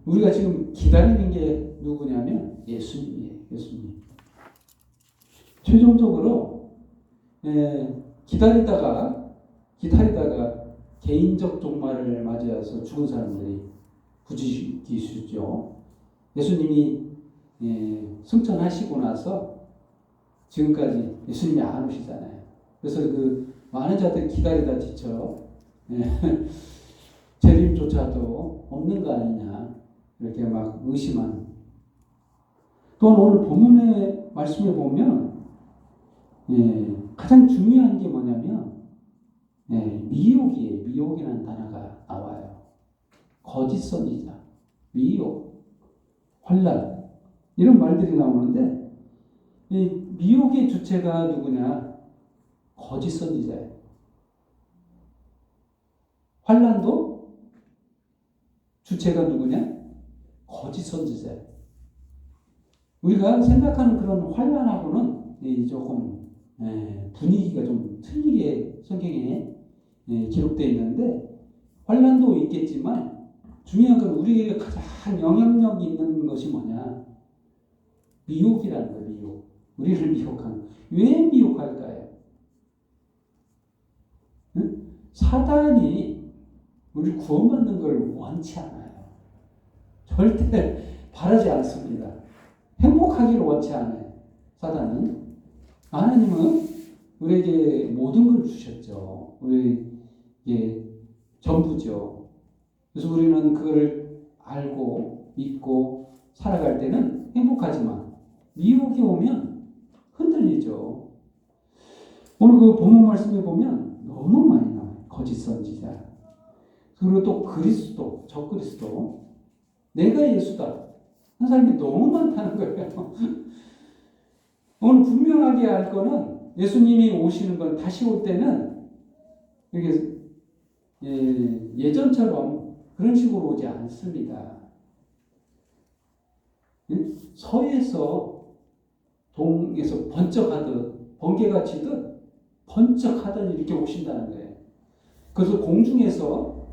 우리가 지금 기다리는 게 누구냐면 예수님이에요. 예수님. 최종적으로 기다리다가 개인적 종말을 맞이해서 죽은 사람들이 부지기수죠. 예수님이 승천하시고 나서 지금까지 예수님이 안 오시잖아요. 그래서 그 많은 자들이 기다리다 지쳐 재림조차도 없는 거 아니냐 이렇게 막 의심하는. 또한 오늘 본문의 말씀에 보면 가장 중요한 게 뭐냐면 미혹이에요. 미혹이라는 단어가 나와요. 거짓 선지자, 미혹, 환란 이런 말들이 나오는데 이 미혹의 주체가 누구냐? 거짓 선지자예요. 환란도 주체가 누구냐? 거짓 선지자예요. 우리가 생각하는 그런 환란하고는 조금 분위기가 좀 틀리게 성경에 기록되어 있는데 환란도 있겠지만 중요한 건 우리에게 가장 영향력 있는 것이 뭐냐? 미혹이라는 거예요. 미혹. 우리를 미혹하는. 왜 미혹할까요? 응? 사단이 우리를 구원받는 걸 원치 않아요. 절대 바라지 않습니다. 행복하기를 원치 않아요. 사단은. 하나님은 우리에게 모든 걸 주셨죠. 우리에게 전부죠. 그래서 우리는 그걸 알고 믿고 살아갈 때는 행복하지만 미혹이 오면 흔들리죠. 오늘 그 본문 말씀에 보면 너무 많이 나와요. 거짓 선지자. 그리고 또 그리스도, 적그리스도. 내가 예수다. 한 사람이 너무 많다는 거예요. 오늘 분명하게 알 거는 예수님이 오시는 건 다시 올 때는 이게 예전처럼 그런 식으로 오지 않습니다. 서에서 동에서 번쩍하듯 번개가 치듯 번쩍하듯 이렇게 오신다는 거예요. 그래서 공중에서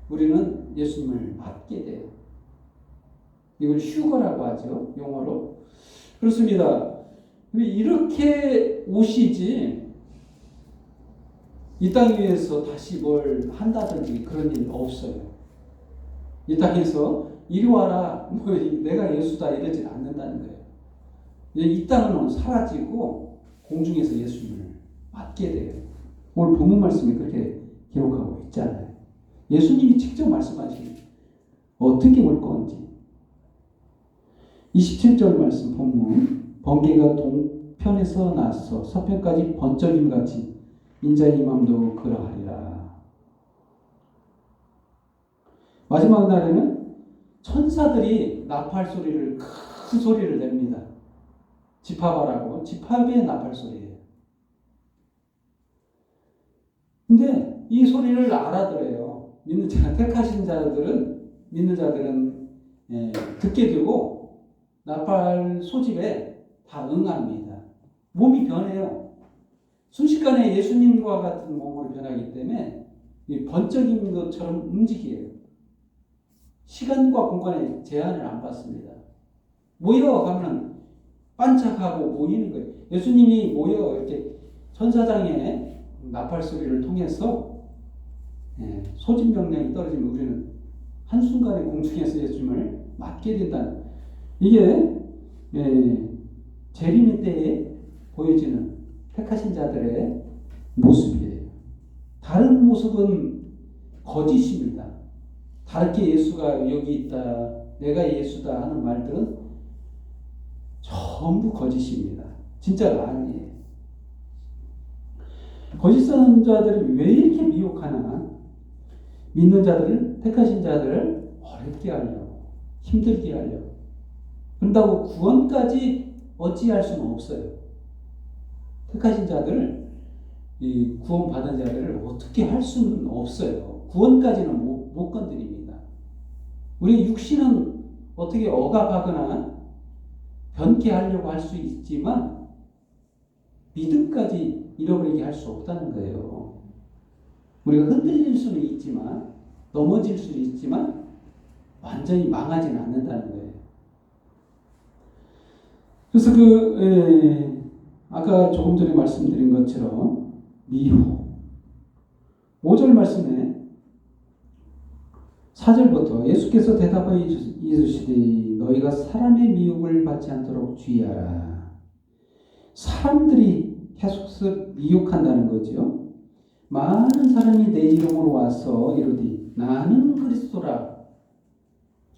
우리는 예수님을 맞게 돼요. 이걸 휴거라고 하죠. 용어로. 그렇습니다. 이렇게 오시지 이 땅 위에서 다시 뭘 한다든지 그런 일 없어요. 이 땅에서 이리 와라 뭐 내가 예수다 이러지 않는다는 거예요. 이 땅은 사라지고 공중에서 예수님을 맞게 돼요. 오늘 본문 말씀이 그렇게 기록하고 있잖아요. 예수님이 직접 말씀하시는 어떻게 올 건지. 27절 말씀 본문. 번개가 동편에서 나서 서편까지 번쩍임같이 인자의 맘도 그러하리라. 마지막 날에는 천사들이 나팔 소리를 큰 소리를 냅니다. 지파바라고. 지파비의 나팔 소리예요. 근데 이 소리를 알아들어요. 믿는 자, 택하신 자들은 믿는 자들은 듣게 되고 나팔 소집에 다 응합니다. 몸이 변해요. 순식간에 예수님과 같은 몸으로 변하기 때문에 번쩍인 것처럼 움직여요. 시간과 공간에 제한을 안 받습니다. 모여가면 반짝하고 모이는 거예요. 예수님이 모여 이렇게 천사장의 나팔 소리를 통해서 소집 명령이 떨어지면 우리는 한순간에 공중에서 예수님을 맞게 된다는 이게 재림의 때에 보여지는 택하신 자들의 모습이에요. 다른 모습은 거짓입니다. 다르게 예수가 여기 있다, 내가 예수다 하는 말들은 전부 거짓입니다. 진짜가 아니에요. 거짓 선자들이 왜 이렇게 미혹하나? 믿는 자들을, 택하신 자들을 어렵게 하려고, 힘들게 하려고. 그런다고 구원까지 어찌할 수는 없어요. 택하신 자들을, 이 구원받은 자들을 어떻게 할 수는 없어요. 구원까지는 못 건드립니다. 우리 육신은 어떻게 억압하거나 변케 하려고 할 수 있지만 믿음까지 잃어버리게 할 수 없다는 거예요. 우리가 흔들릴 수는 있지만 넘어질 수는 있지만 완전히 망하지는 않는다는 거예요. 그래서 아까 조금 전에 말씀드린 것처럼 미혹 5절 말씀에 4절부터 예수께서 대답하여 이르시되 너희가 사람의 미혹을 받지 않도록 주의하라. 사람들이 계속해서 미혹한다는 거죠. 많은 사람이 내 이름으로 와서 이르되 나는 그리스도라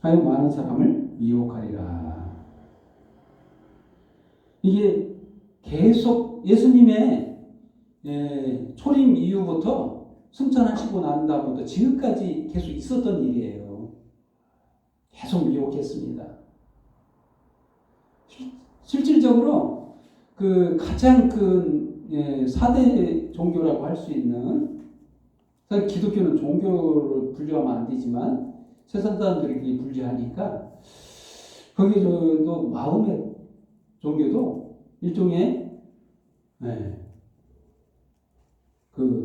하여 많은 사람을 미혹하리라. 이게 계속 예수님의 초림 이후부터 승천하시고 난 다음부터 지금까지 계속 있었던 일이에요. 계속 미혹했습니다. 실질적으로 가장 큰 4대 종교라고 할 수 있는, 사실 기독교는 종교를 분류하면 안 되지만 세상 사람들이 그렇게 분류하니까 거기서도 마음의 종교도 일종의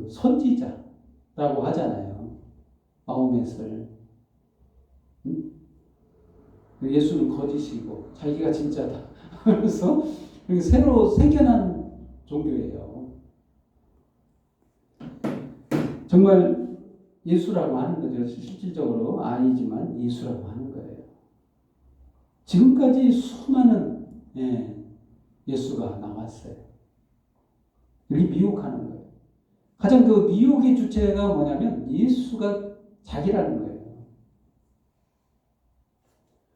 선지자라고 하잖아요. 마호멧을. 예수는 거짓이고 자기가 진짜다. 그래서 새로 생겨난 종교예요. 정말 예수라고 하는 거죠. 실질적으로 아니지만 예수라고 하는 거예요. 지금까지 수많은 예수가 나왔어요. 이렇게 미혹하는 거예요. 가장 미혹의 주체가 뭐냐면 예수가 자기라는 거예요.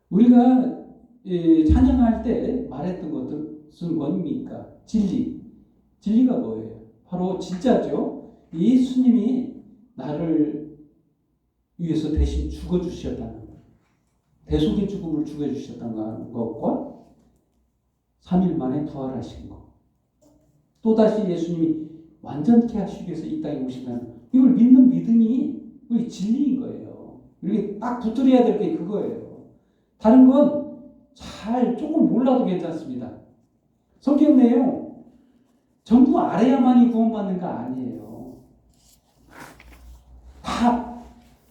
우리가 찬양할 때 말했던 것은 뭡니까? 진리가 뭐예요? 바로 진짜죠. 예수님이 나를 위해서 대신 죽어주셨다는 것, 대속의 죽음을 죽여주셨다는 것과 3일 만에 부활하신 것, 또다시 예수님이 완전케 하시기 위해서 이 땅에 오신다는, 이걸 믿는 믿음이 우리 진리인 거예요. 이렇게 딱 붙들어야 될 게 그거예요. 다른 건 조금 몰라도 괜찮습니다. 성경 내용 전부 알아야만이 구원받는 거 아니에요. 다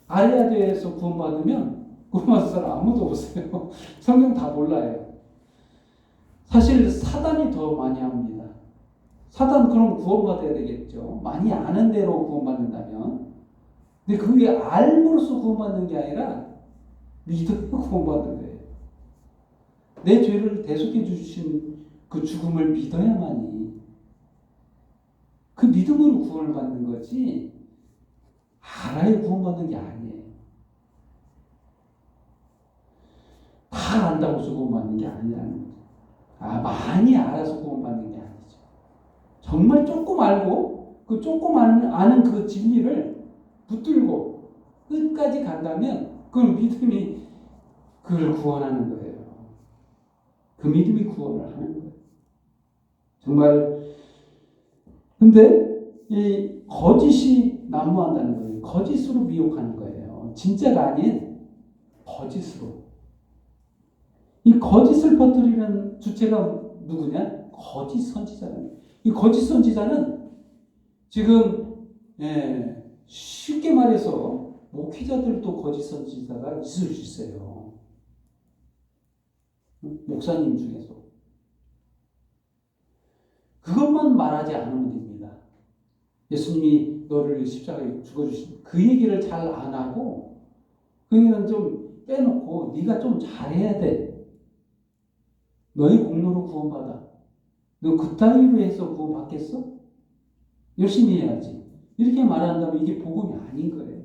알아야 돼서 구원받으면 구원받을 사람 아무도 없어요. 성경 다 몰라요. 사실 사단이 더 많이 합니다. 사단 그럼 구원받아야 되겠죠. 많이 아는 대로 구원받는다면. 근데 그게 알므로써 구원받는 게 아니라 믿음으로 구원받는 거예요. 내 죄를 대속해 주신 그 죽음을 믿어야만이, 그 믿음으로 구원을 받는 거지 알아야 구원받는 게 아니에요. 다 안다고 해서 구원받는 게 아니라는 거죠. 많이 알아서 구원받는 게 아니죠. 정말 조금 알고 그 조금 아는 그 진리를 붙들고 끝까지 간다면 그 믿음이 그를 구원하는 거예요. 그 믿음이 구원을 하는 거예요. 정말. 근데 이 거짓이 난무한다는 거예요. 거짓으로 미혹하는 거예요. 진짜가 아닌 거짓으로. 이 거짓을 퍼뜨리는 주체가 누구냐? 거짓 선지자는. 이 거짓 선지자는 지금 쉽게 말해서 목회자들도 거짓 선지자가 있을 수 있어요. 목사님 중에서. 그것만 말하지 않으면 됩니다. 예수님이 너를 십자가에 죽어주신 그 얘기를 잘 안 하고 그 얘기는 좀 빼놓고 네가 좀 잘해야 돼. 너의 공로로 구원받아. 너 그따위로 해서 구원받겠어? 열심히 해야지. 이렇게 말한다면 이게 복음이 아닌 거예요.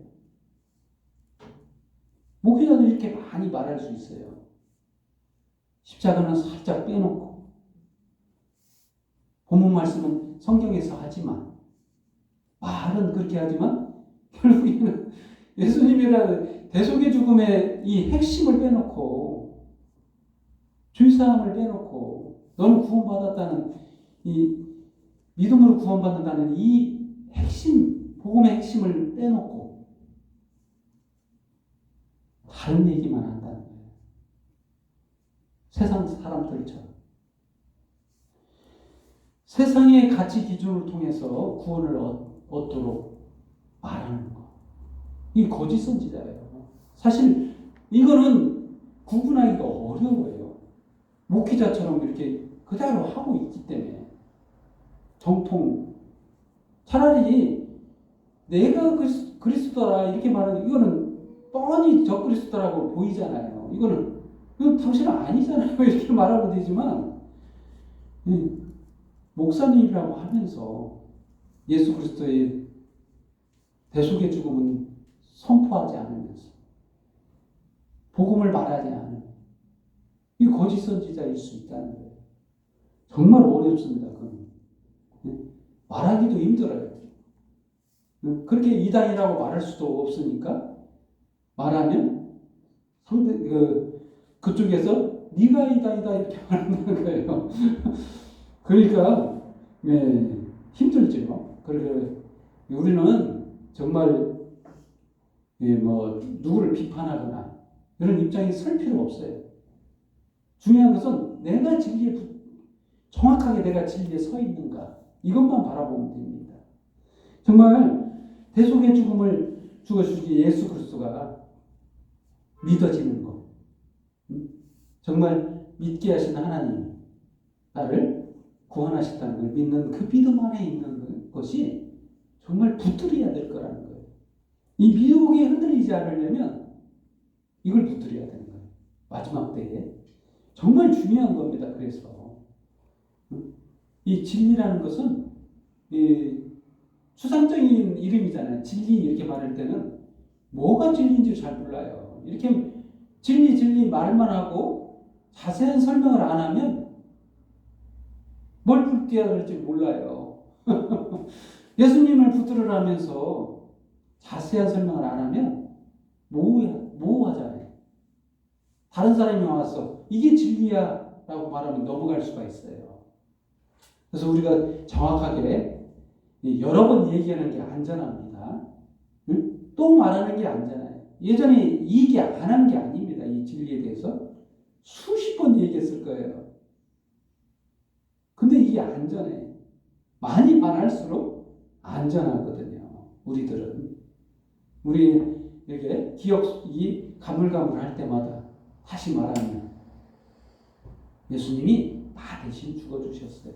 목회자도 이렇게 많이 말할 수 있어요. 십자가는 살짝 빼놓고 본문 말씀은 성경에서 하지만, 말은 그렇게 하지만 결국에는 예수님이라는 대속의 죽음의 이 핵심을 빼놓고, 죄사함을 빼놓고, 너는 구원받았다는 이 믿음으로 구원받는다는 이 핵심, 복음의 핵심을 빼놓고 다른 얘기만 한다는 거예요. 세상 사람들처럼. 세상의 가치 기준을 통해서 구원을 얻도록 말하는 거. 이 거짓 선지자예요. 사실 이거는 구분하기가 어려워요. 목회자처럼 이렇게 그대로 하고 있기 때문에. 정통. 차라리 내가 그리스도라 이렇게 말하는 이거는 뻔히 저 그리스도라고 보이잖아요. 이건 당신은 아니잖아요. 이렇게 말하면 되지만 목사님이라고 하면서 예수 그리스도의 대속의 죽음은 선포하지 않으면서 복음을 말하지 않으면 이 거짓 선지자일 수 있다는 거예요. 정말 어렵습니다. 그건. 말하기도 힘들어요. 그렇게 이단이라고 말할 수도 없으니까 말하면 그쪽에서 네가 이단이다 이렇게 말한다는 거예요. 그러니까 힘들죠. 그래서 우리는 정말 누구를 비판하거나 이런 입장에 설 필요 없어요. 중요한 것은 정확하게 내가 진리에 서 있는가 이것만 바라보면 됩니다. 정말 대속의 죽음을 죽어주신 예수 그리스도가 믿어지는 것, 정말 믿게 하신 하나님 나를 구원하셨다는 걸 믿는 그 믿음 안에 있는 것이 정말 붙들어야 될 거라는 거예요. 이 미혹에 흔들리지 않으려면 이걸 붙들어야 되는 거예요. 마지막 때에 정말 중요한 겁니다. 그래서 이 진리라는 것은 추상적인 이름이잖아요. 진리 이렇게 말할 때는 뭐가 진리인지 잘 몰라요. 이렇게 진리 말만 하고 자세한 설명을 안 하면 뭘 붙들어야 될지 몰라요. 예수님을 붙들으라면서 자세한 설명을 안 하면 모호하잖아요. 다른 사람이 와서 이게 진리야 라고 말하면 넘어갈 수가 있어요. 그래서 우리가 정확하게 여러 번 얘기하는 게 안전합니다. 또 말하는 게 안전해요. 예전에 얘기 안 한 게 아닙니다. 이 진리에 대해서 수십 번 얘기했을 거예요. 근데 이게 안전해요. 많이 말할수록 안전하거든요. 우리에게 기억이 가물가물할 때마다 다시 말하면 예수님이 나 대신 죽어주셨어요.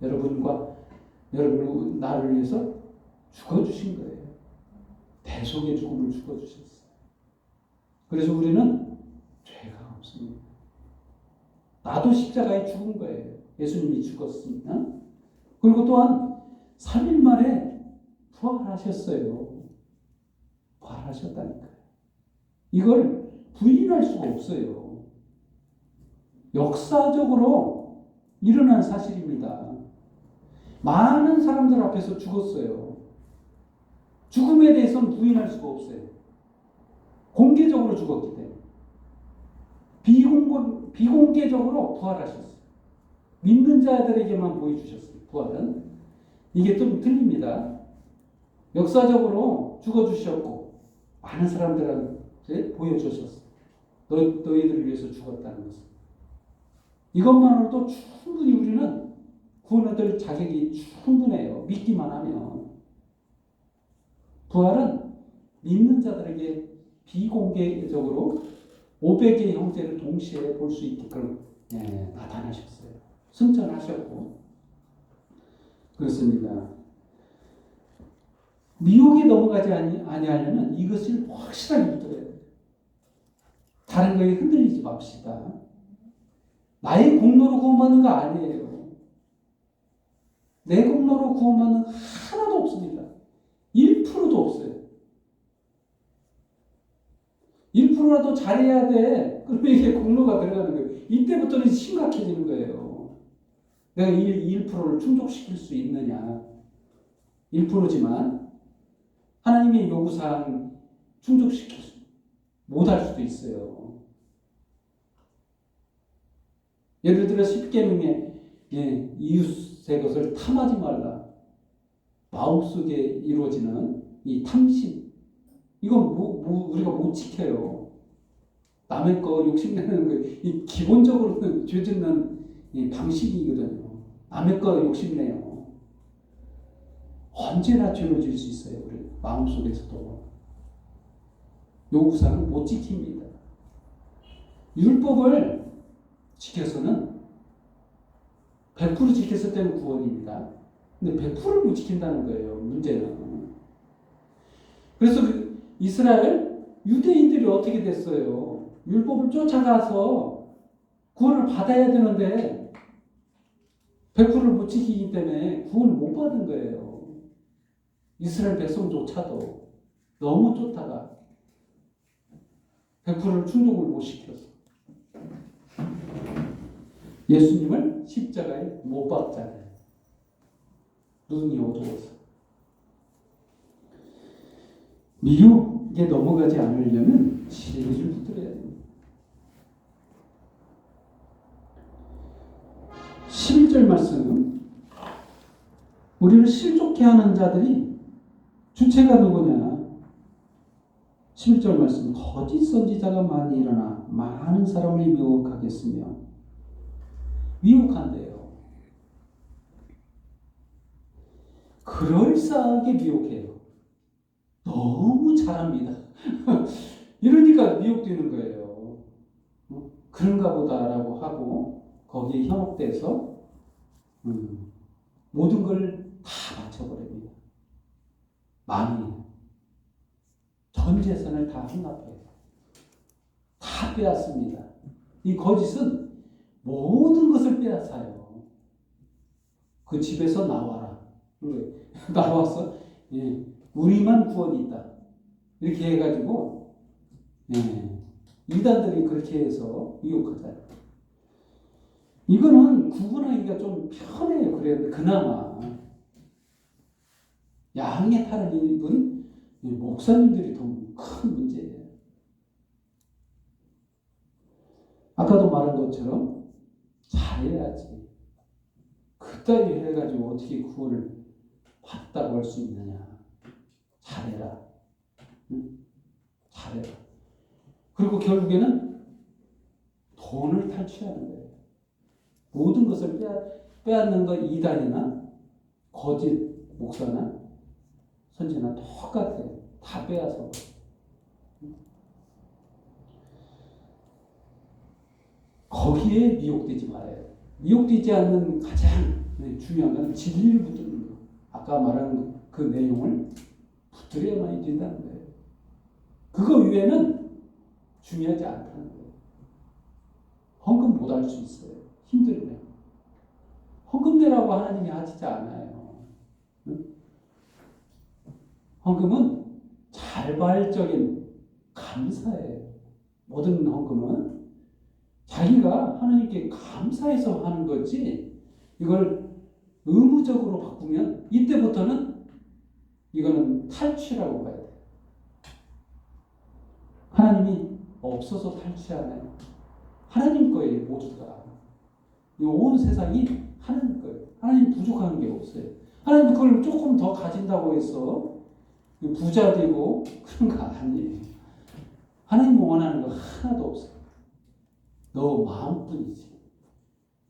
여러분 나를 위해서 죽어주신 거예요. 대속의 죽음을 죽어주셨어요. 그래서 우리는 죄가 없습니다. 나도 십자가에 죽은 거예요. 예수님이 죽었습니다. 그리고 또한 3일 만에 부활하셨어요. 부활하셨다니까요. 이걸 부인할 수가 없어요. 역사적으로 일어난 사실입니다. 많은 사람들 앞에서 죽었어요. 죽음에 대해서는 부인할 수가 없어요. 공개적으로 죽었기 때문에. 비공개적으로 부활하셨어요. 믿는 자들에게만 보여주셨어요. 부활은. 이게 좀 틀립니다. 역사적으로 죽어주셨고 많은 사람들한테 보여주셨어요. 너희들을 위해서 죽었다는 것을. 이것만으로도 충분히 우리는 구원 얻을 자격이 충분해요. 믿기만 하면. 부활은 믿는 자들에게 비공개적으로 500개의 형제를 동시에 볼 수 있게끔 나타나셨어요. 승천하셨고 그렇습니다. 미혹에 넘어가지 아니하려면 이것을 확실하게 붙들어야 돼요. 다른 거에 흔들리지 맙시다. 나의 공로로 구원받는 거 아니에요. 내 공로로 구원받는 거 하나도 없습니다. 1%도 없어요. 1%라도 잘해야 돼. 그러면 이게 공로가 들어가는 거예요. 이때부터는 심각해지는 거예요. 내가 1%를 충족시킬 수 있느냐. 1%지만 하나님의 요구사항 못할 수도 있어요. 예를 들어 10계명에 이웃의 것을 탐하지 말라. 마음속에 이루어지는 이 탐심. 이건 우리가 못 지켜요. 남의 거 욕심내는 거, 이 기본적으로는 죄 짓는 이 방식이거든요. 남의 거 욕심내요. 언제나 죄를 지을 수 있어요. 우리 마음속에서도. 요구사항을 못 지킵니다. 율법을 지켜서는 100% 지켰을 때는 구원입니다. 근데 100%를 못 지킨다는 거예요. 문제는. 그래서 이스라엘 유대인들이 어떻게 됐어요? 율법을 쫓아가서 구원을 받아야 되는데 100%를 못 지키기 때문에 구원을 못 받은 거예요. 이스라엘 백성조차도 너무 쫓다가 100%를 충족을 못 시켰어. 예수님을 십자가에 못 박잖아요. 눈이 어두워서. 미혹에 넘어가지 않으려면 진리를 붙들어야 됩니다. 11절 말씀, 우리를 실족해 하는 자들이 주체가 누구냐? 11절 말씀, 거짓 선지자가 많이 일어나 많은 사람을 미혹하겠으며, 미혹한대요. 그럴싸하게 미혹해요. 너무 잘합니다. 이러니까 미혹되는 거예요. 그런가 보다라고 하고 거기에 현혹돼서 모든 걸 다 바쳐버립니다. 많이 전 재산을 다 헌납해요. 다 빼앗습니다. 이 거짓은 모든 것을 빼앗아요. 그 집에서 나와라. 나와서 우리만 구원이 있다. 이렇게 해가지고 이단들이 그렇게 해서 미혹하잖아요. 이거는 구분하기가 좀 편해요. 그래 그나마 양의 탈을 입은 목사님들이 더 큰 문제예요. 아까도 말한 것처럼 잘해야지. 그따위 해가지고 어떻게 구원을 받다고 할 수 있느냐. 잘해라. 응? 잘해라. 그리고 결국에는 돈을 탈취하는 거예요. 모든 것을 빼앗는 거 이단이나 거짓 목사나 선지나 똑같아요. 다 빼앗아. 거기에 미혹되지 말아요. 미혹되지 않는 가장 중요한 건 진리를 붙드는 거. 아까 말한 그 내용을 붙들어야만 된다는 거예요. 그거 외에는 중요하지 않다는 거예요. 헌금 못 할 수 있어요. 힘들면. 헌금 내라고 하나님이 하시지 않아요. 응? 헌금은 자발적인 감사예요. 모든 헌금은 자기가 하나님께 감사해서 하는 거지 이걸 의무적으로 바꾸면 이때부터는 이거는 탈취라고 봐야 돼요. 하나님이 없어서 탈취하나요? 하나님 거예요. 모두가. 이 온 세상이 하나님 거예요. 하나님 부족한 게 없어요. 하나님 그걸 조금 더 가진다고 해서 부자 되고 그런 거 아니에요. 하나님 원하는 거 하나도 없어요. 너 마음뿐이지.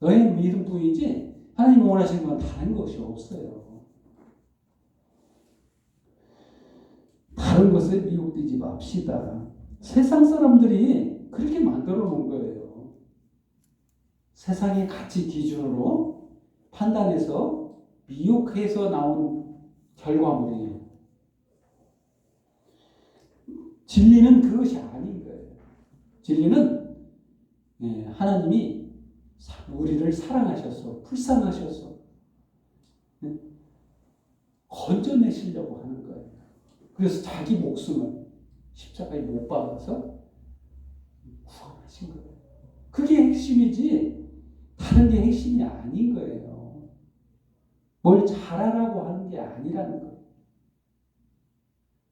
너의 믿음뿐이지 하나님 원하시는 건 다른 것이 없어요. 다른 것에 미혹되지 맙시다. 세상 사람들이 그렇게 만들어 놓은 거예요. 세상의 가치 기준으로 판단해서 미혹해서 나온 결과물이에요. 진리는 그것이 아닌 거예요. 진리는 하나님이 우리를 사랑하셔서 불쌍하셔서 건져내시려고 하는 거예요. 그래서 자기 목숨을 십자가에 못 박아서 구원하신 거예요. 그게 핵심이지 다른 게 핵심이 아닌 거예요. 뭘 잘하라고 하는 게 아니라는 거예요.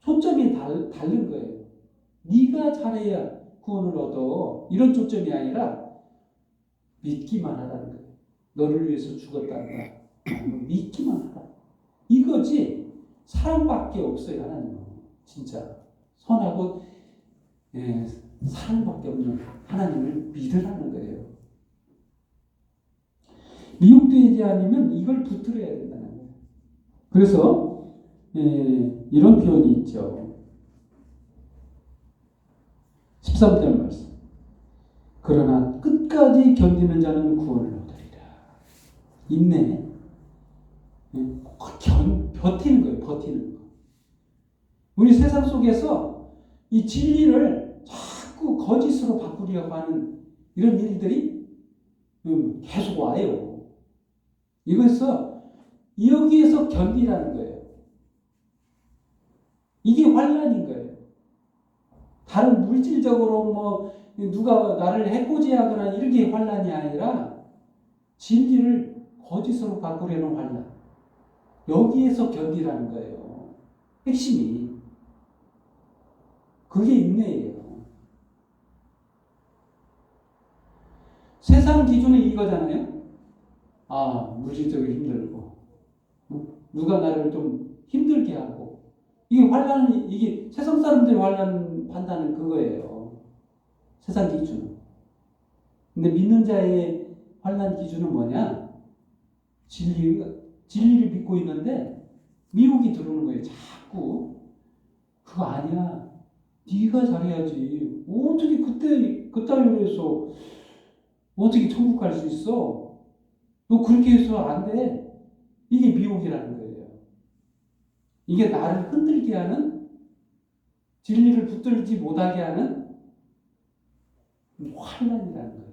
초점이 다른 거예요. 네가 잘해야 구원을 얻어. 이런 초점이 아니라 믿기만 하라는 거예요. 너를 위해서 죽었다는 거. 믿기만 하라. 이거지 사랑밖에 없어요. 하나님은. 진짜 선하고 사랑밖에 없는 하나님을 믿으라는 거예요. 미혹되지 않으면 이걸 붙들어야 된다는 거예요. 그래서 이런 표현이 있죠. 13절 말씀. 그러나 끝까지 견디는 자는 구원을 얻으리라. 인내. 버티는 거예요. 버티는 거. 우리 세상 속에서 이 진리를 자꾸 거짓으로 바꾸려고 하는 이런 일들이 계속 와요. 이것서 여기에서 견디라는 거예요. 이게 환난인 거예요. 다른 물질적으로 뭐 누가 나를 해코지하거나 이런 게 환난이 아니라 진리를 거짓으로 바꾸려는 환난. 여기에서 견디라는 거예요. 핵심이. 그게 인내예요. 세상 기준은 이거잖아요. 아, 물질적으로 힘들고 누가 나를 좀 힘들게 하고 이게 환난이 이게 세상 사람들이 환난 판단은 그거예요. 세상 기준. 근데 믿는 자의 환난 기준은 뭐냐? 진리를 믿고 있는데 미혹이 들어오는 거예요. 자꾸 그거 아니야. 네가 잘해야지. 어떻게 그 따위로 해서 어떻게 천국 갈 수 있어? 너 그렇게 해서 안 돼. 이게 미혹이라는 거예요. 이게 나를 흔들게 하는, 진리를 붙들지 못하게 하는 환난이라는 거예요.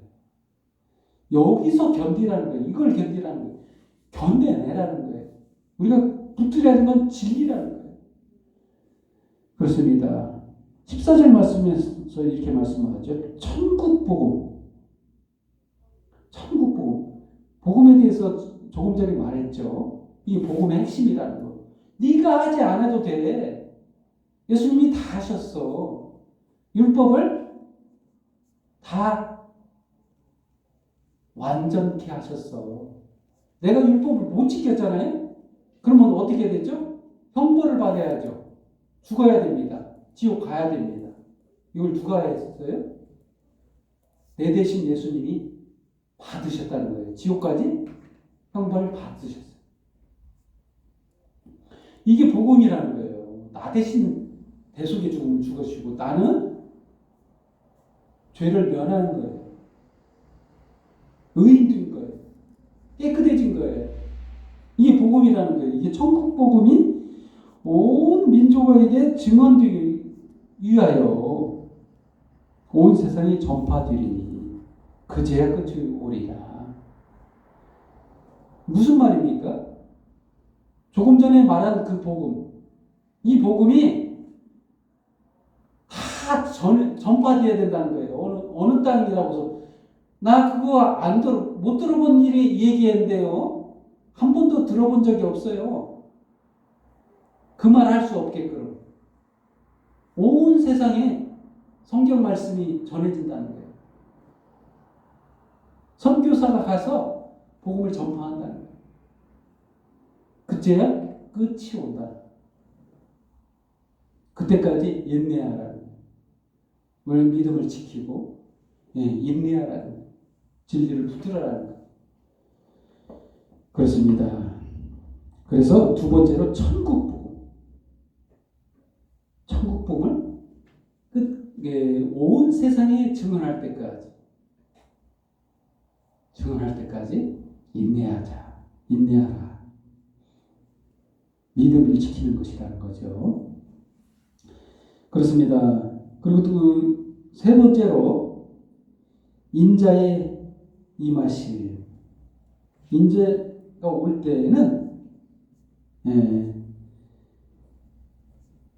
여기서 견디라는 거예요. 이걸 견디라는 거예요. 견뎌내라는 거예요. 우리가 붙들어야 하는 건 진리라는 거예요. 그렇습니다. 14절 말씀에서 이렇게 말씀하죠. 천국 복음. 천국 복음. 복음에 대해서 조금 전에 말했죠. 이게 복음의 핵심이라는 거. 네가 하지 않아도 돼. 예수님이 다 하셨어. 율법을 다 완전케 하셨어. 내가 율법을 못 지켰잖아요. 그러면 어떻게 되죠? 형벌을 받아야죠. 죽어야 됩니다. 지옥 가야 됩니다. 이걸 누가 했어요? 내 대신 예수님이 받으셨다는 거예요. 지옥까지 형벌을 받으셨어요. 이게 복음이라는 거예요. 나 대신 대속의 죽음을 죽으시고 나는 죄를 면하는 거예요. 의인된 거예요. 깨끗해진 거예요. 이게 복음이라는 거예요. 이게 천국 복음이 온 민족에게 증언되기 위하여 온 세상에 전파되리니 그제야 끝이 오리라. 무슨 말입니까? 조금 전에 말한 그 복음, 이 복음이 다 전파되어야 된다는 거예요. 어느 땅이라고 해서 나 그거 못 들어본 일이 얘기했는데요. 한 번도 들어본 적이 없어요. 그 말 할 수 없게끔 온 세상에 성경 말씀이 전해진다는 거예요. 선교사가 가서 복음을 전파한다는 거예요. 그때야 끝이 온다. 그때까지 인내하라는 거예요. 오늘 믿음을 지키고 인내하라는 거예요. 진리를 붙들어라는 거예요. 그렇습니다. 그래서 두 번째로 천국 복음. 천국 복음을 온 세상에 증언할 때까지 인내하자. 인내하라. 믿음을 지키는 것이라는 거죠. 그렇습니다. 그리고 또 세 번째로 인자의 임하실. 인자가 올 때에는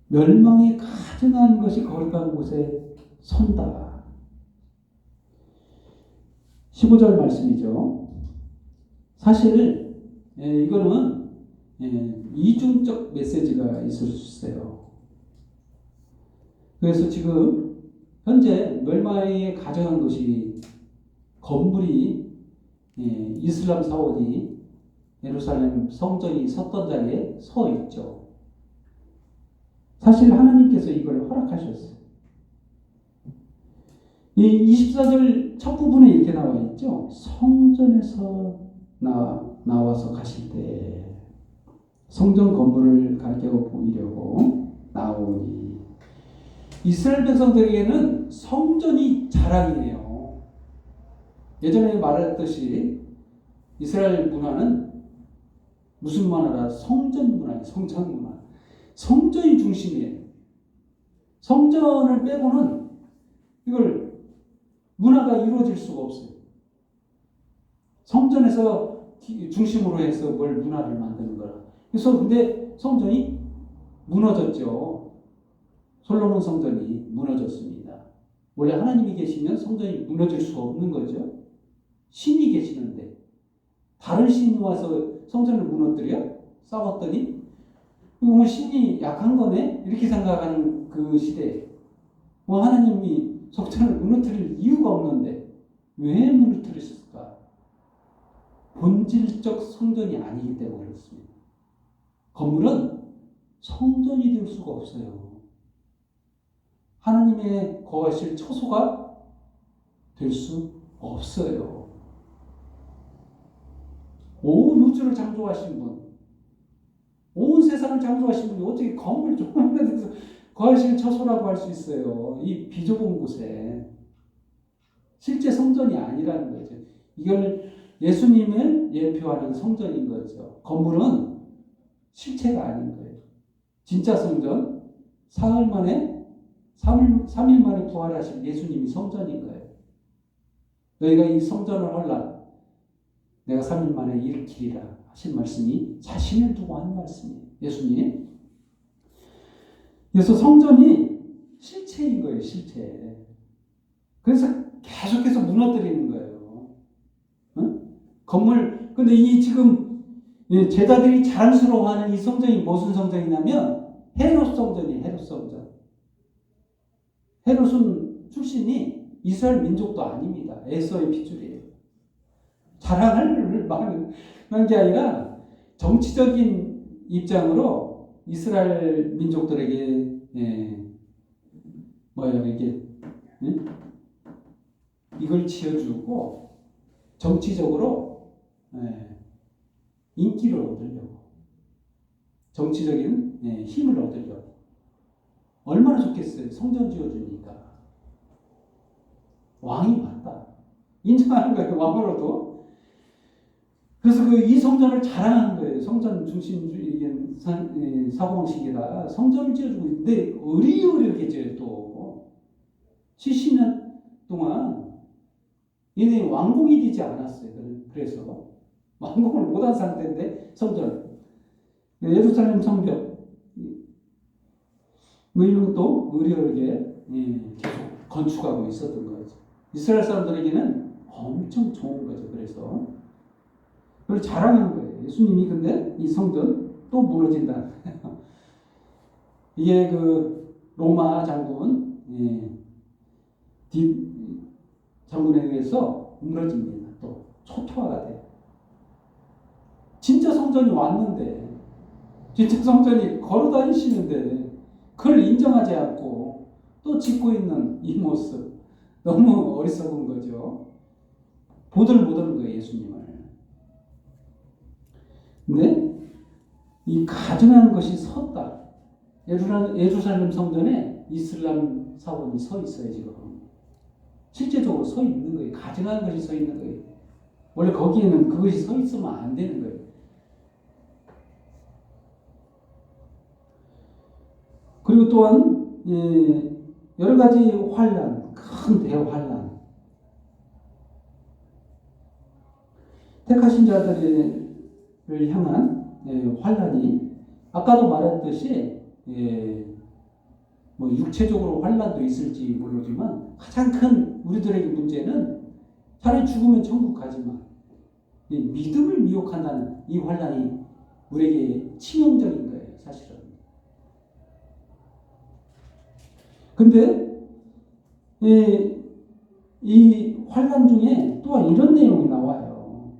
멸망이 가증한 것이 거룩한 곳에 선다. 15절 말씀이죠. 사실 이거는 이중적 메시지가 있을 수 있어요. 그래서 지금 현재 멸망에 가증한 것이 건물이 이슬람 사원이 예루살렘 성전이 섰던 자리에 서 있죠. 사실 하나님께서 이걸 허락하셨어요. 이 24절 첫 부분에 이렇게 나와 있죠. 성전에서 나와서 가실 때 성전 건물을 가리켜 보이려고 나오니 이스라엘 백성들에게는 성전이 자랑이에요. 예전에 말했듯이 이스라엘 문화는 무슨 문화라? 성전 문화예요. 성전 문화. 성전이 중심이에요. 성전을 빼고는 이걸 문화가 이루어질 수가 없어요. 성전에서 중심으로 해서 뭘 문화를 만드는 거라. 그래서 근데 성전이 무너졌죠. 솔로몬 성전이 무너졌습니다. 원래 하나님이 계시면 성전이 무너질 수가 없는 거죠. 신이 계시는데 다른 신이 와서 성전을 무너뜨려 싸웠더니 뭐 신이 약한 거네 이렇게 생각하는 그 시대에 뭐 하나님이 성전을 무너뜨릴 이유가 없는데 왜 무너뜨리셨을까? 본질적 성전이 아니기 때문에 그렇습니다. 건물은 성전이 될 수가 없어요. 하나님의 거하실 처소가 될 수 없어요. 온 우주를 창조하신 분, 온 세상을 창조하신 분이 어떻게 건물 조그만 데서 거하실 처소라고 할 수 있어요. 이 비좁은 곳에. 실제 성전이 아니라는 거죠. 이걸 예수님을 예표하는 성전인 거죠. 건물은 실체가 아닌 거예요. 진짜 성전, 사흘 만에, 3일 만에 부활하신 예수님이 성전인 거예요. 너희가 이 성전을 헐라 내가 3일 만에 일으키리라 하신 말씀이 자신을 두고 한 말씀이에요. 예수님. 그래서 성전이 실체인 거예요. 실체. 그래서 계속해서 무너뜨리는 거예요. 응? 건물. 근데 이 지금 제자들이 자랑스러워하는 이 성전이 무슨 성전이냐면 헤롯 성전이에요. 헤롯 성전. 헤롯은 출신이 이스라엘 민족도 아닙니다. 에서의 핏줄이에요. 자랑을 많은 게 아니라 정치적인 입장으로 이스라엘 민족들에게 이게 이걸 지어주고 정치적으로 인기를 얻으려고 정치적인 힘을 얻으려고 얼마나 좋겠어요. 성전 지어주니까 왕이 맞다 인정하는 거예요. 왕으로도. 그래서 이 성전을 자랑하는 거예요. 성전 중심주의 사고방식이다. 성전을 지어주고 있는데 어리어리하게 지어요. 또 70년 동안 얘네 완공이 되지 않았어요. 그래서 완공을 못한 상태인데 성전 예루살렘 성벽 뭐 이런 것도 어리어리하게 계속 건축하고 있었던 거죠. 이스라엘 사람들에게는 엄청 좋은 거죠. 그래서 그걸 자랑하는 거예요. 예수님이 근데 이 성전 또 무너진다. 이게 그 로마 장군 장군에 의해서 무너집니다. 또 초토화가 돼요. 진짜 성전이 왔는데 진짜 성전이 걸어다니시는데 그걸 인정하지 않고 또 짓고 있는 이 모습 너무 어리석은 거죠. 보들보들한 거예요. 예수님을. 근데 이 가증한 것이 섰다. 예루살렘 성전에 이슬람 사원이 서 있어요. 지금 실제적으로 서 있는 거예요. 가증한 것이 서 있는 거예요. 원래 거기에는 그것이 서 있으면 안 되는 거예요. 그리고 또한 여러 가지 환란, 큰 대환란, 택하신 자들을 향한 환란이 아까도 말했듯이 뭐 육체적으로 환란도 있을지 모르지만 가장 큰 우리들에게 문제는 차라리 죽으면 천국 가지만 믿음을 미혹한다는 이 환란이 우리에게 치명적인 거예요. 사실은. 근데 이 환란 중에 또한 이런 내용이 나와요.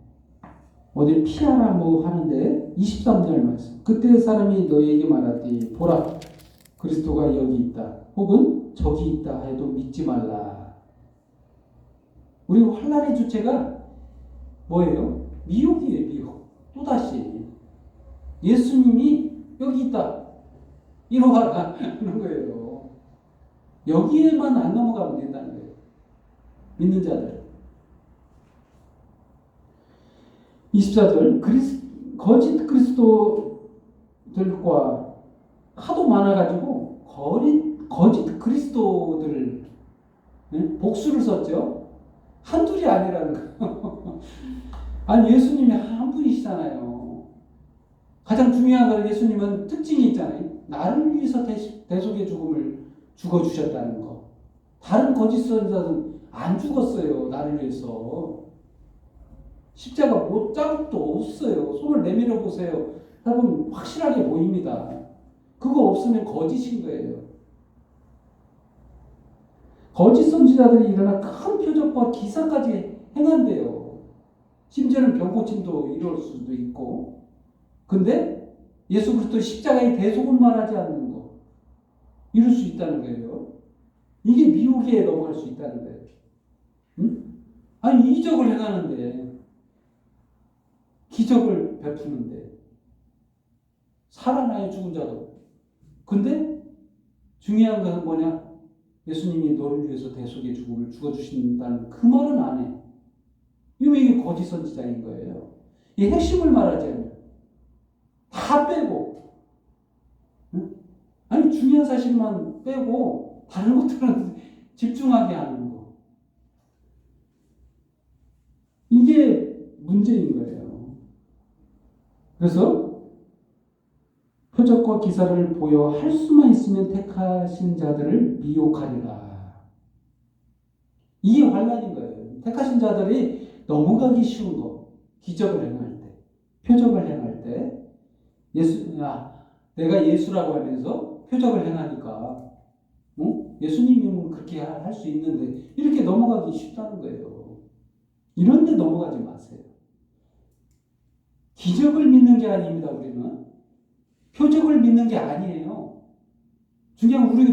어디 피하라 뭐 하는데 23절 말씀. 그때 사람이 너희에게 말하되 보라 그리스도가 여기 있다. 혹은 저기 있다 해도 믿지 말라. 우리 환란의 주체가 뭐예요? 미혹이에요. 미혹. 또다시 예수님이 여기 있다. 이리 와라. 그런 거예요. 여기에만 안 넘어가면 된다는 거예요. 믿는 자들. 24절 거짓 그리스도들과 하도 많아가지고 거짓 그리스도들 복수를 썼죠. 한둘이 아니라는 거예요. 아니 예수님이 한 분이시잖아요. 가장 중요한 건 예수님은 특징이 있잖아요. 나를 위해서 대속의 죽음을 죽어주셨다는 거. 다른 거짓 선지자들은 안 죽었어요. 나를 위해서. 십자가 못 자국도 없어요. 손을 내밀어 보세요. 여러분 확실하게 보입니다. 그거 없으면 거짓인 거예요. 거짓 선지자들이 일어나 큰 표적과 기사까지 행한대요. 심지어는 병 고침도 이룰 수도 있고. 근데 예수 그리스도의 십자가의 대속은 말하지 않는 거. 이룰 수 있다는 거예요. 이게 미혹에 넘어갈 수 있다는 거예요. 응? 아니 이적을 행하는데 기적을 베푸는데 살아나요 죽은 자도. 근데 중요한 것은 뭐냐? 예수님이 너를 위해서 대속의 죽음을 죽어주신다는 그 말은 안 해. 이게 거짓 선지자인 거예요. 이 핵심을 말하지 않아요. 다 빼고. 응? 아니 중요한 사실만 빼고 다른 것들은 집중하게 하는 거. 이게 문제인 거예요. 그래서 표적과 기사를 보여 할 수만 있으면 택하신 자들을 미혹하리라. 이게 환란인 거예요. 택하신 자들이 넘어가기 쉬운 거. 기적을 행할 때, 표적을 행할 때, 내가 예수라고 하면서 표적을 행하니까, 예수님이면 그렇게 할 수 있는데, 이렇게 넘어가기 쉽다는 거예요. 이런 데 넘어가지 마세요. 기적을 믿는 게 아닙니다, 우리는. 표적을 믿는 게 아니에요. 중요한 우리가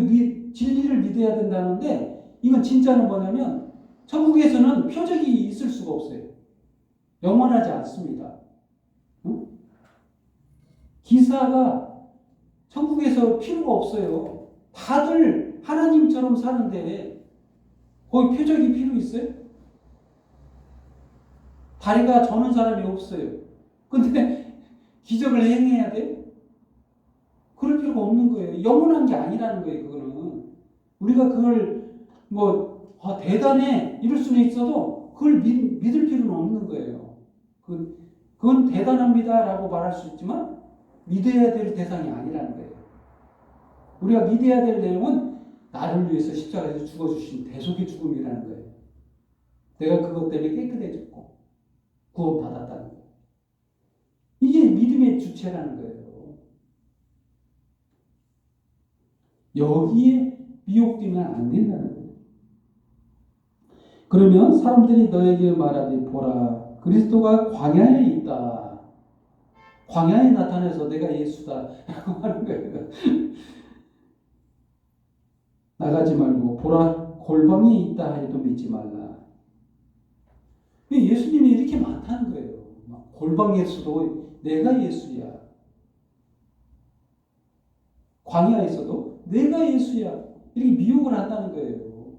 진리를 믿어야 된다는데 이건 진짜는 뭐냐면 천국에서는 표적이 있을 수가 없어요. 영원하지 않습니다. 응? 기사가 천국에서 필요가 없어요. 다들 하나님처럼 사는데 거기 표적이 필요 있어요? 다리가 저는 사람이 없어요. 근데 기적을 행해야 돼? 그럴 필요가 없는 거예요. 영원한 게 아니라는 거예요, 그거는. 우리가 그걸 대단해 이럴 수는 있어도 그걸 믿을 필요는 없는 거예요. 그건 대단합니다라고 말할 수 있지만 믿어야 될 대상이 아니라는 거예요. 우리가 믿어야 될 내용은 나를 위해서 십자가에서 죽어주신 대속의 죽음이라는 거예요. 내가 그것 때문에 깨끗해졌고 구원받았다는 거예요. 이게 믿음의 주체라는 거예요. 여기에 미혹되면 안 된다는 거예요. 그러면 사람들이 너에게 말하되 보라 그리스도가 광야에 있다. 광야에 나타나서 내가 예수다 라고 하는 거예요. 나가지 말고 보라 골방에 있다 해도 믿지 말라. 예수님이 이렇게 많다는 거예요. 골방에서도 내가 예수야. 광야에서도 내가 예수야. 이렇게 미혹을 한다는 거예요.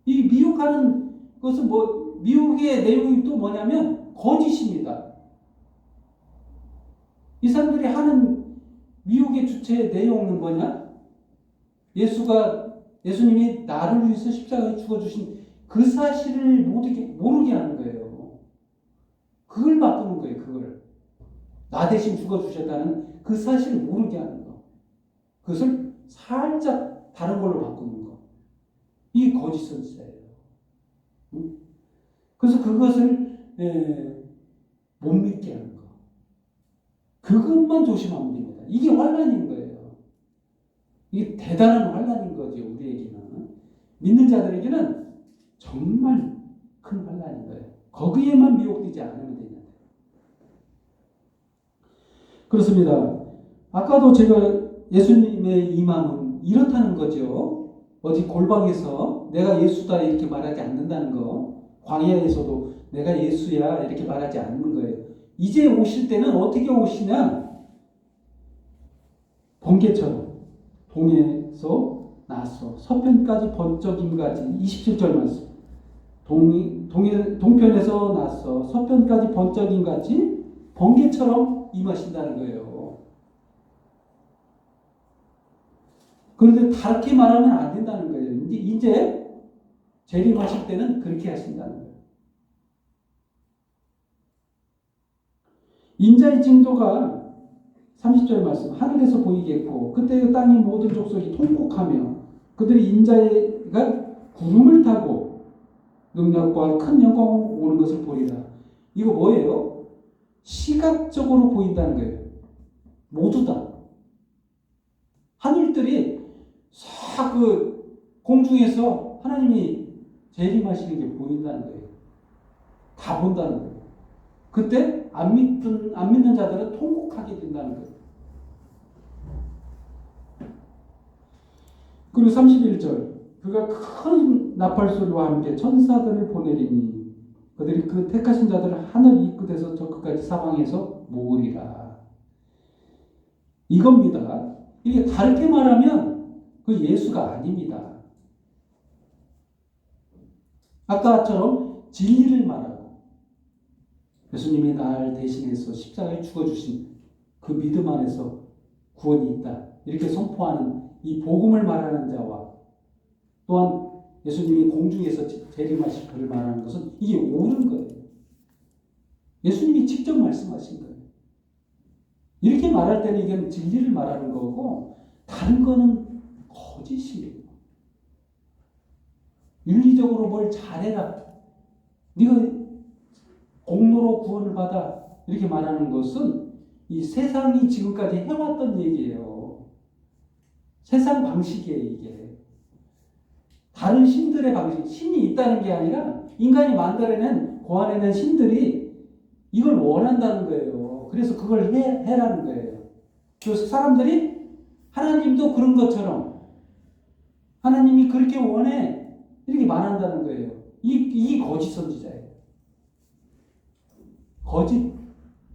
이 미혹하는 것은 미혹의 내용이 또 뭐냐면 거짓입니다. 이 사람들이 하는 미혹의 주체의 내용은 뭐냐? 예수님이 나를 위해서 십자가에 죽어주신 그 사실을 모르게 하는 거예요. 그걸 바꾸는 거예요, 그걸. 나 대신 죽어주셨다는 그 사실을 모르게 하는 거. 그것을 살짝 다른 걸로 바꾸는 거. 이게 거짓 선지자예요. 그래서 그것을 못 믿게 하는 거. 그것만 조심하면 됩니다. 이게 환란인 거예요. 이게 대단한 환란인 거죠, 우리에게는. 믿는 자들에게는 정말 큰 환란인 거예요. 거기에만 미혹되지 않으면 됩니다. 그렇습니다. 아까도 제가 예수님의 이 마음은 이렇다는 거죠. 어디 골방에서 내가 예수다 이렇게 말하지 않는다는 거. 광야에서도 내가 예수야 이렇게 말하지 않는 거예요. 이제 오실 때는 어떻게 오시냐? 번개처럼 동에서 나서 서편까지 번쩍임까지 27절 말씀. 동편에서 나서 서편까지 번쩍임같이 번개처럼 임하신다는 거예요. 그런데 다르게 말하면 안 된다는 거예요. 이제 재림하실 때는 그렇게 하신다는 거예요. 인자의 징조가 30절 말씀 하늘에서 보이겠고 그때 땅의 모든 족속이 통곡하며 그들이 인자가 구름을 타고 능력과 큰 영광 오는 것을 보리라. 이거 뭐예요? 시각적으로 보인다는 거예요. 모두 다. 하늘들이 싹 그 공중에서 하나님이 재림하시는 게 보인다는 거예요. 다 본다는 거예요. 그때 안 믿는 자들은 통곡하게 된다는 거예요. 그리고 31절 그가 큰 나팔소리와 함께 천사들을 보내리니 그들이 그 택하신 자들을 하늘 이 끝에서 저 끝까지 사방에서 모으리라. 이겁니다. 이게 다르게 말하면 그 예수가 아닙니다. 아까처럼 진리를 말하고 예수님이 날 대신해서 십자가에 죽어주신 그 믿음 안에서 구원이 있다. 이렇게 선포하는 이 복음을 말하는 자와 또한 예수님이 공중에서 재림하실 그를 말하는 것은 이게 옳은 거예요. 예수님이 직접 말씀하신 거예요. 이렇게 말할 때는 이건 진리를 말하는 거고 다른 거는 거짓이에요. 윤리적으로 뭘 잘해라. 네가 공로로 구원을 받아. 이렇게 말하는 것은 이 세상이 지금까지 해왔던 얘기예요. 세상 방식이에요, 이게. 다른 신들의 방식, 신이 있다는 게 아니라 인간이 만들어낸 고안해낸 신들이 이걸 원한다는 거예요. 그래서 그걸 해라는 거예요. 그래서 사람들이 하나님도 그런 것처럼 하나님이 그렇게 원해. 이렇게 말한다는 거예요. 이 거짓 선지자예요. 거짓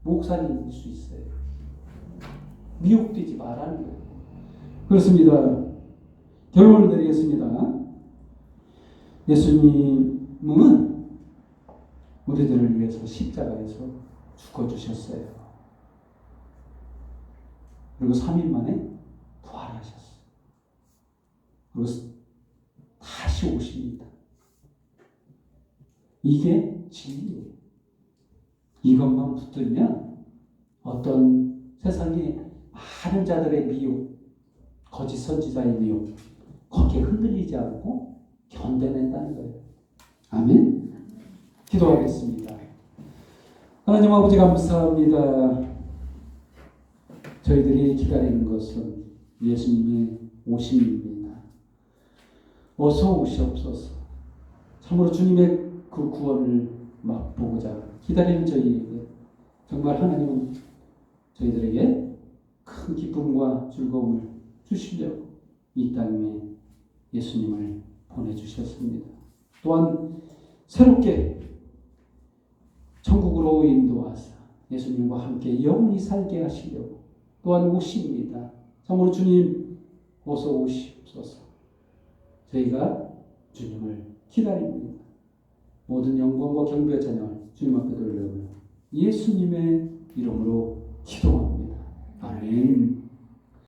목사님일 수 있어요. 미혹되지 말라는 거예요. 그렇습니다. 결론을 내리겠습니다. 예수님은 우리들을 위해서 십자가에서 죽어주셨어요. 그리고 3일 만에 부활하셨어요. 그리고 다시 오십니다. 이게 진리예요. 이것만 붙들면 어떤 세상의 많은 자들의 미혹, 거짓 선지자의 미혹, 거기에 흔들리지 않고 견뎌낸다는 거예요. 아멘. 기도하겠습니다. 하나님 아버지 감사합니다. 저희들이 기다리는 것은 예수님의 오심입니다. 어서 오시옵소서. 참으로 주님의 그 구원을 맛보고자 기다리는 저희에게 정말 하나님은 저희들에게 큰 기쁨과 즐거움을 주시려고 이 땅에 예수님을 보내주셨습니다. 또한 새롭게 천국으로 인도하사 예수님과 함께 영원히 살게 하시려고 또한 오십니다. 참으로 주님 어서 오시옵소서. 저희가 주님을 기다립니다. 모든 영광과 경배와 찬양을 주님 앞에 돌려오며 예수님의 이름으로 기도합니다. 아멘.